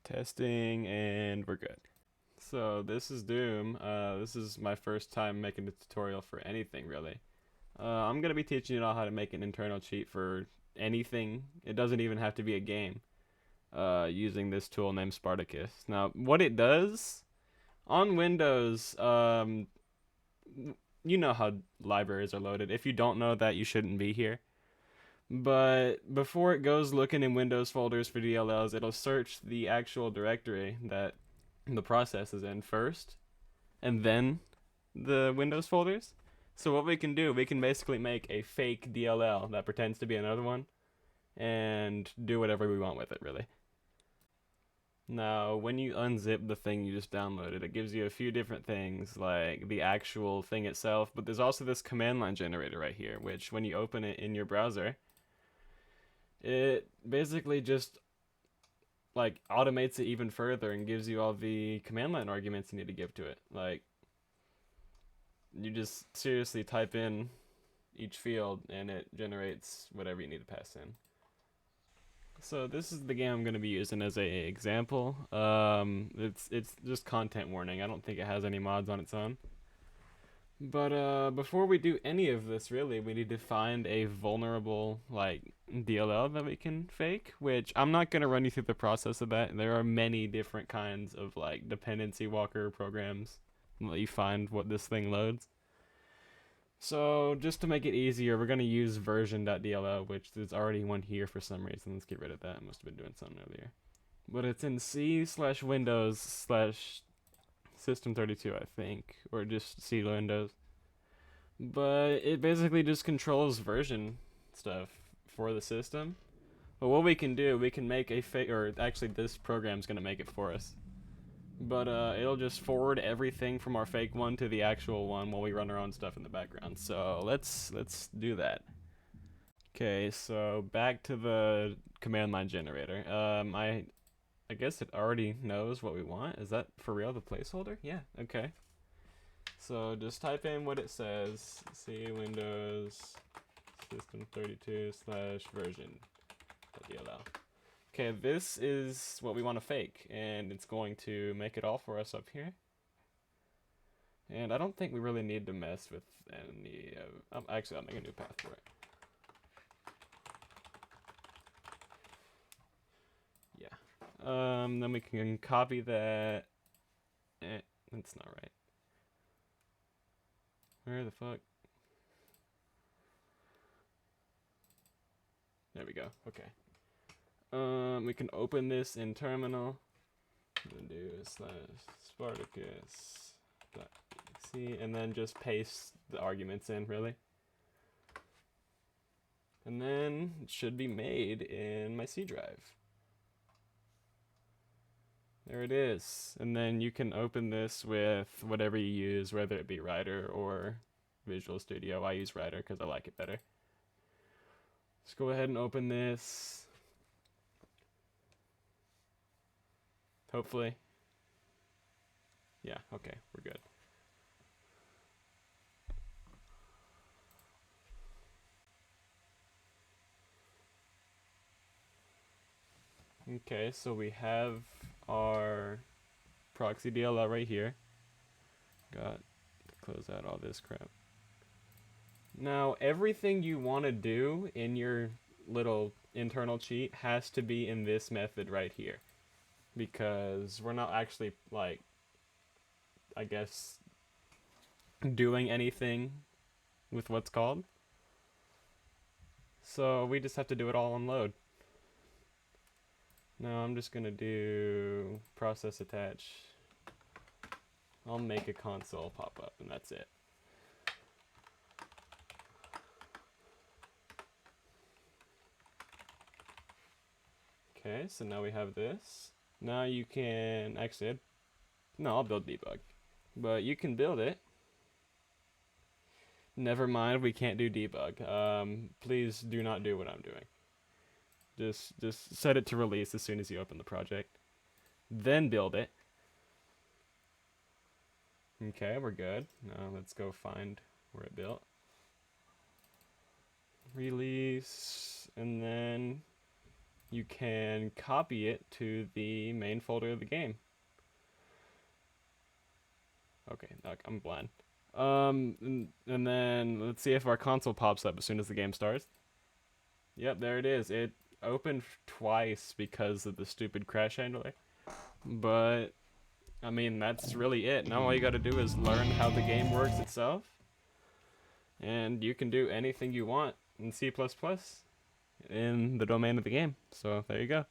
Testing, and we're good. So this is Doom. This is my first time making a tutorial for anything really. I'm gonna be teaching you all how to make an internal cheat for anything. It doesn't even have to be a game. Using this tool named Spartacus. Now, what it does on Windows, you know how libraries are loaded. If you don't know that, you shouldn't be here. But before it goes looking in Windows folders for DLLs, it'll search the actual directory that the process is in first, and then the Windows folders. So what we can do, we can basically make a fake DLL that pretends to be another one, and do whatever we want with it, really. Now, when you unzip the thing you just downloaded, it gives you a few different things, like the actual thing itself, but there's also this command line generator right here, which when you open it in your browser, it basically just like automates it even further and gives you all the command line arguments you need to give to it. Like, you just seriously type in each field and it generates whatever you need to pass in. So this is the game I'm going to be using as a example. It's just content warning. I don't think it has any mods on its own. But before we do any of this, really, we need to find a vulnerable like DLL that we can fake. Which I'm not gonna run you through the process of that. There are many different kinds of like dependency walker programs that let you find what this thing loads. So just to make it easier, we're gonna use version.dll, which there's already one here for some reason. Let's get rid of that. I must have been doing something earlier. But it's in C/Windows/System32, I think, or just C Windows. But it basically just controls version stuff for the system. But what we can do, we can make a fake, or actually this program's gonna make it for us. But it'll just forward everything from our fake one to the actual one while we run our own stuff in the background. So let's do that. Okay, so back to the command line generator. I guess it already knows what we want. Is that for real, the placeholder? Yeah, okay. So just type in what it says. C Windows System32/version.dll. Okay, this is what we want to fake, and it's going to make it all for us up here. And I don't think we really need to mess with any of... actually, I'll make a new path for it. Yeah. Then we can copy that. That's not right. Where the fuck? There we go. Okay. We can open this in terminal. And do /spartacus.exe, and then just paste the arguments in, really. And then it should be made in my C drive. There it is. And then you can open this with whatever you use, whether it be Writer or Visual Studio. I use Writer because I like it better. Let's go ahead and open this. Hopefully. Yeah, okay, we're good. Okay, so we have our proxy DLL right here. Got to close out all this crap. Now, everything you want to do in your little internal cheat has to be in this method right here. Because we're not actually, like, I guess, doing anything with what's called. So we just have to do it all on load. Now I'm just gonna do process attach. I'll make a console pop up and that's it. Okay, so now we have this. Now you can actually, no, I'll build debug, but you can build it. Never mind, we can't do debug. Please do not do what I'm doing. Just set it to release as soon as you open the project. Then build it. Okay, we're good. Now let's go find where it built. Release, and then you can copy it to the main folder of the game. Okay, I'm blind. And then let's see if our console pops up as soon as the game starts. Yep, there it is. It opened twice because of the stupid crash handler. But, I mean, that's really it. Now all you gotta do is learn how the game works itself. And you can do anything you want in C++ in the domain of the game. So, there you go.